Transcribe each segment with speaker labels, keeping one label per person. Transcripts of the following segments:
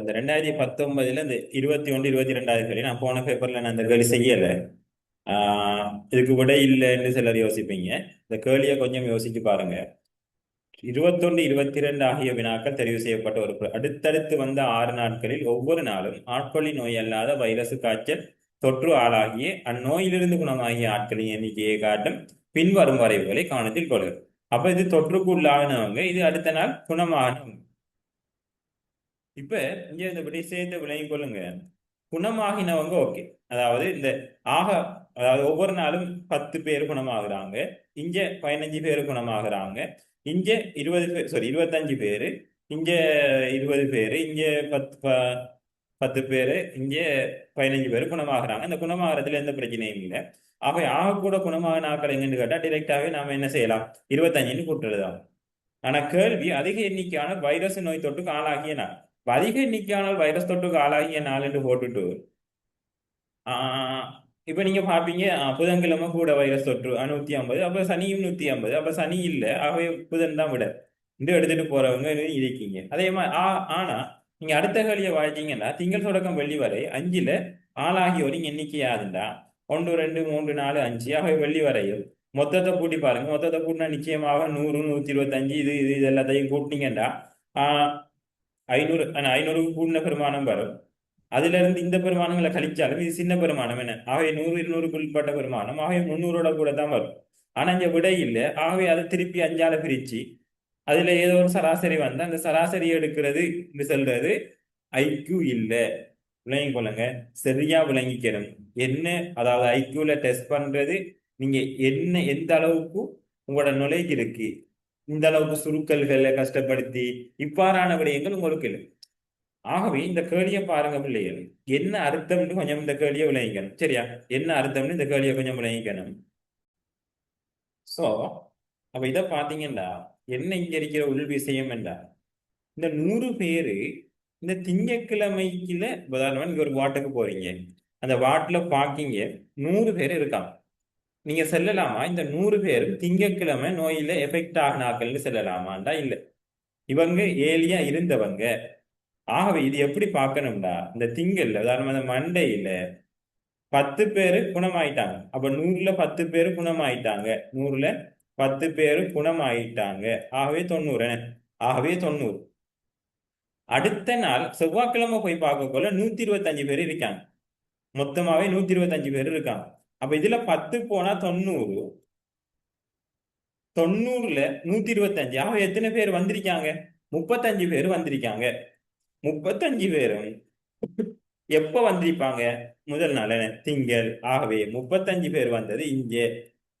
Speaker 1: இந்த 2019 இந்த 21 22 நான் போன பேப்பர்ல நான் இந்த கேள்வி செய்யல. இதுக்கு விட இல்லைன்னு சிலர் யோசிப்பீங்க. இந்த கேள்வியை கொஞ்சம் யோசிச்சு பாருங்க. 21 22 ஆகிய வினாக்கள் தெரிவு செய்யப்பட்ட ஒரு அடுத்தடுத்து வந்த 6 நாட்களில் ஒவ்வொரு நாளும் ஆட்கொள்ளி நோய் அல்லாத வைரசு காய்ச்சல் தொற்று ஆளாகிய அந்நோயிலிருந்து குணமாகிய ஆட்களின் எண்ணிக்கையை காட்டும் பின்வரும் வரைவுகளை கவனத்தில் கொள்க. அப்ப இது தொற்றுக்கு உள்ளானவங்க, இது அடுத்த நாள் குணமானவங்க. இப்ப இங்க இந்த விஷயத்தை விளங்கிக் கொள்ளுங்க. குணமாகினவங்க ஓகே, அதாவது இந்த ஆக அதாவது ஒவ்வொரு நாளும் 10 பேர் குணமாகுறாங்க, இங்க 15 பேர் குணமாகுறாங்க, இங்க 20 பேர், சாரி 25 பேரு, இங்க 20 பேரு, இங்க 10 பேரு, இங்க 15 பேர் குணமாகுறாங்க. இந்த குணமாகறதுல எந்த பிரச்சனையும் இல்லை. ஆக கூட குணமாகின ஆக்கள் எங்கன்னு கேட்டா டிரெக்டாவே நாம என்ன செய்யலாம், 25ன்னு கூட்டுறதுதான். ஆனா கேள்வி அதிக எண்ணிக்கையான வைரஸ் நோய் தொற்றுக்கு ஆளாகிய நாள். அதிக எண்ணிக்கையான வைரஸ் தொற்றுக்கு ஆளாகிய நாள் என்று போட்டுட்டு ஆஹ் இப்ப நீங்க பாப்பீங்க, புதன்கிழமை கூட வைரஸ் தொற்று 150, அப்ப சனியும் 150, அப்ப சனி இல்லை, ஆகவே புதன் தான் விட இந்த எடுத்துட்டு போறவங்க இருக்கீங்க. அதே மாதிரி ஆனா நீங்க அடுத்த கேள்வியை வாழ்த்தீங்கன்னா திங்கள் தொடக்கம் வெள்ளி வரை 5ல ஆளாகியோரின் எண்ணிக்கை யாருண்டா 1 2 3 4 5, ஆகவே வெள்ளி வரையும் மொத்தத்தை கூட்டி பாருங்க. மொத்தத்தை கூட்டினா நிச்சயமாக 100 125 இது எல்லாத்தையும் கூட்டினீங்கன்னா 500, 500க்கு கூடின பெருமானம் வரும். அதுல இருந்து இந்த பெருமானங்களை கழிச்சாலும் இது சின்ன பெருமானம் என்ன, ஆகவே 100 200க்கு உட்பட்ட பெருமானம், ஆகவே 300ஓட கூட தான் வரும். ஆனா இங்க விடை இல்லை, ஆகவே அதை திருப்பி 5ஆல பிரிச்சு அதுல ஏதோ ஒரு சராசரி வந்து அந்த சராசரி எடுக்கிறது சொல்றது ஐக்யூ இல்லை. விளங்கி கொள்ளுங்க, சரியா விளங்கிக்கணும் என்ன. அதாவது ஐக்யூல டெஸ்ட் பண்றது நீங்க என்ன எந்த அளவுக்கு உங்களோட நுழைக்கு இருக்கு, இந்த அளவுக்கு சுருக்கல்களை கஷ்டப்படுத்தி இவ்வாறான விடயங்கள் உங்களுக்கு இல்லை. ஆகவே இந்த கேள்வியை பாருங்க பிள்ளைகள், என்ன அர்த்தம்னு கொஞ்சம் இந்த கேள்வியை விளங்கிக்கணும். சரியா, என்ன அர்த்தம்னு இந்த கேள்வியை கொஞ்சம் விளங்கிக்கணும். சோ அப்ப இதை பாத்தீங்கன்னா என்ன இங்க இருக்கிற உள் விஷயம் என்றா, இந்த 100 பேரு இந்த திங்கட்கிழமைக்குல உதாரணமா நீங்க ஒரு வாட்டுக்கு போறீங்க, அந்த வாட்ல பாக்கிங்க 100 பேர் இருக்காங்க. நீங்க செல்லலாமா இந்த 100 பேரும் திங்கட்கிழமை நோயில எஃபெக்ட் ஆகினாக்கள்னு செல்லலாமாண்டா இல்ல, இவங்க ஏலியா இருந்தவங்க. ஆகவே இது எப்படி பார்க்கணும்டா, இந்த திங்கள்ல உதாரணமா இந்த மண்டேயில 10 பேரு குணமாயிட்டாங்க, அப்ப 100ல 10 பேரு குணமாயிட்டாங்க, 100ல 10 பேரு குணமாயிட்டாங்க, ஆகவே 90. ஆகவே 90. அடுத்த நாள் செவ்வாய்க்கிழமை போய் பார்க்கக்குள்ள 125 பேர் இருக்காங்க, மொத்தமாவே 125 பேர் இருக்காங்க. அப்ப இதுல 10 போனா 90, 90ல 125, ஆக எத்தனை பேர் வந்திருக்காங்க, 35 பேர் வந்திருக்காங்க. 35 பேரும் எப்ப வந்திருப்பாங்க, முதல் நாள் திங்கள். ஆகவே 35 பேர் வந்தது இங்கே.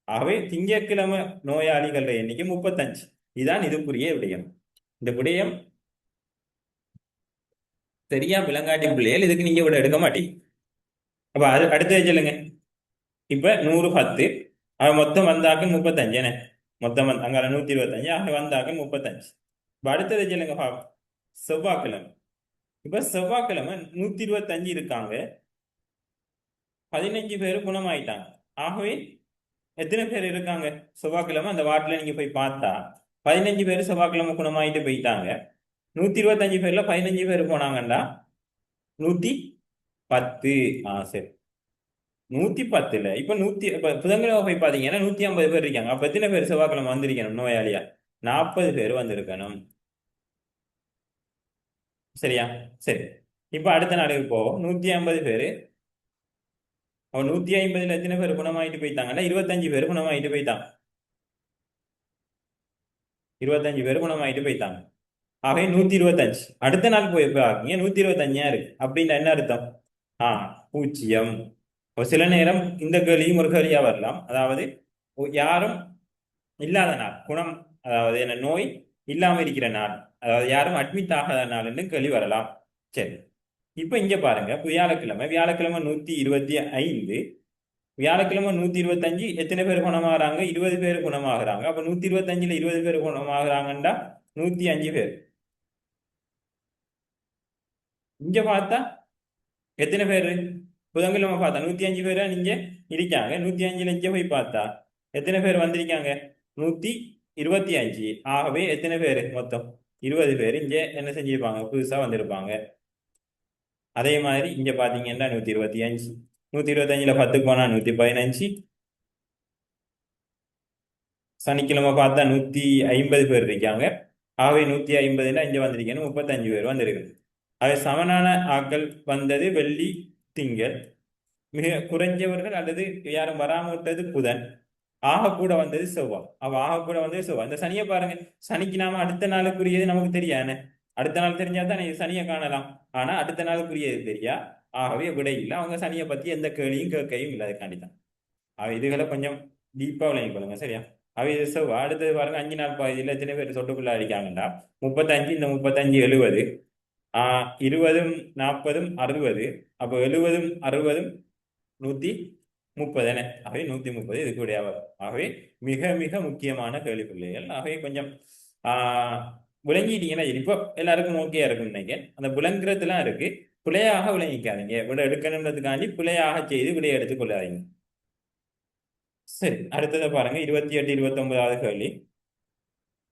Speaker 1: ஆகவே திங்கட்கிழமை நோயாளிகள் எண்ணிக்கை 35. இதுதான் இதுக்குரிய விடயம். இந்த விடயம் சரியா விளங்காட்டி பிள்ளைகள் இதுக்கு நீங்க விட எடுக்க மாட்டீங்க. அப்ப அது அடுத்தது சொல்லுங்க. இப்ப 100 10, அவன் மொத்தம் வந்தாக்க 35 என்ன, மொத்தம் அங்கால 125, ஆக வந்தாக்க 35. இப்ப அடுத்தது சொல்லுங்க பாப்போம். செவ்வாய்க்கிழமை. இப்ப செவ்வாய்க்கிழமை 125 இருக்காங்க, 15 பேர் குணமாயிட்டாங்க. ஆகவே எத்தனை பேர் இருக்காங்க செவ்வாய்க்கிழமை அந்த வார்டில் நீங்க போய் பார்த்தா 15 பேர் செவ்வாய்க்கிழமை குணமாயிட்டு போயிட்டாங்க. 125 பேர்ல 15 பேர் போனாங்கண்டா 110. சரி, 110ல இப்ப புதன்கிழமை போய் பாத்தீங்கன்னா 150 பேர் இருக்காங்க. அப்ப எத்தனை பேர் செவ்வாய்க்கிழமை வந்திருக்கணும் நோயாளியா, 40 பேர் வந்திருக்கணும். சரியா, சரி. இப்ப அடுத்த நாளுக்கு போவோம். 150 பேரு, அவன் 150ல எத்தனை பேர் குணமாயிட்டு போயிட்டாங்கன்னா 25 பேர் குணமாயிட்டு போயிட்டாங்க. 25 பேர் குணமாயிட்டு போயிட்டாங்க. ஆகவே 125. அடுத்த நாள் போய் பாருங்க 125 இருக்கு அப்படின்னா என்ன அர்த்தம், பூஜ்ஜியம். சில நேரம் இந்த கேள்வியும் ஒரு கேள்வியா வரலாம். அதாவது யாரும் இல்லாத நாள், குணம் அதாவது என்ன நோய் இல்லாம இருக்கிற நாள், அதாவது யாரும் அட்மிட் ஆகாத நாள்னு கேள்வி வரலாம். சரி, இப்ப இங்க பாருங்க, வியாழக்கிழமை 125, வியாழக்கிழமை 125, எத்தனை பேர் குணமாகறாங்க, 20 பேர் குணமாகறாங்க. அப்ப 125ல 20 பேர் குணமாகறாங்கண்டா 105 பேர். இங்க பார்த்தா எத்தனை பேரு, புதன்கிழமை பார்த்தா 105 பேரா நீங்க இருக்காங்க. 105ல இங்க போய் பார்த்தா எத்தனை பேர் வந்திருக்காங்க, 125. ஆகவே எத்தனை பேர் மொத்தம் 20 பேர் இங்க என்ன செஞ்சிருப்பாங்க, புதுசா வந்திருப்பாங்க. அதே மாதிரி இங்க பாத்தீங்கன்னா 125, 125ல 10 போனா 115. சனிக்கிழமை பார்த்தா 150 பேர் இருக்காங்க. ஆகவே 150ல இங்க வந்திருக்கேன்னு 35 பேர் வந்திருக்கு. அவை சமனான ஆட்கள் வந்தது வெள்ளி, திங்கள். மிக குறைஞ்சவர்கள் அல்லது யாரும் வராம விட்டது புதன். ஆக கூட வந்தது செவ்வாய். அவ ஆக கூட வந்தது செவ்வாய். இந்த சனியை பாருங்க. சனிக்கு நாம அடுத்த நாளுக்குரியது நமக்கு தெரியாதுன்னு. அடுத்த நாள் தெரிஞ்சா தான் சனியை காணலாம். ஆனா அடுத்த நாளுக்குரியது தெரியா. ஆகவே விடை இல்லை. அவங்க சனியை பத்தி எந்த கேள்வியும் கேட்கையும் இல்லை. அதுக்காண்டி தான் இதுகளை கொஞ்சம் டீப்பா விளங்கி கொள்ளுங்க. சரியா? இது செவ்வாய். அடுத்தது பாருங்க 5 நாள் பகுதியில் எத்தனை பேர் சொட்டுக்குள்ள அடிக்காங்கண்டா 35. இந்த 35 70. 20ம் 40ம் 60. அப்போ 70ம் 60ம் 130 என. ஆகவே 130 இதுக்கு விடையா வரும். ஆகவே மிக மிக முக்கியமான கேள்வி பிள்ளைகள். ஆகவே கொஞ்சம் விளங்கிட்டீங்கன்னா இப்போ எல்லாருக்கும் ஓகேயா இருக்கும்னு நினைக்கிறேன். அந்த விளங்குறதுலாம் இருக்கு. பிழையாக விளங்கிக்காதீங்க. விட எடுக்கணுன்றதுக்காண்டி பிழையாக செய்து விடையை எடுத்துக் கொள்ளாதீங்க. சரி, அடுத்ததை பாருங்க. 28, 29வது கேள்வி.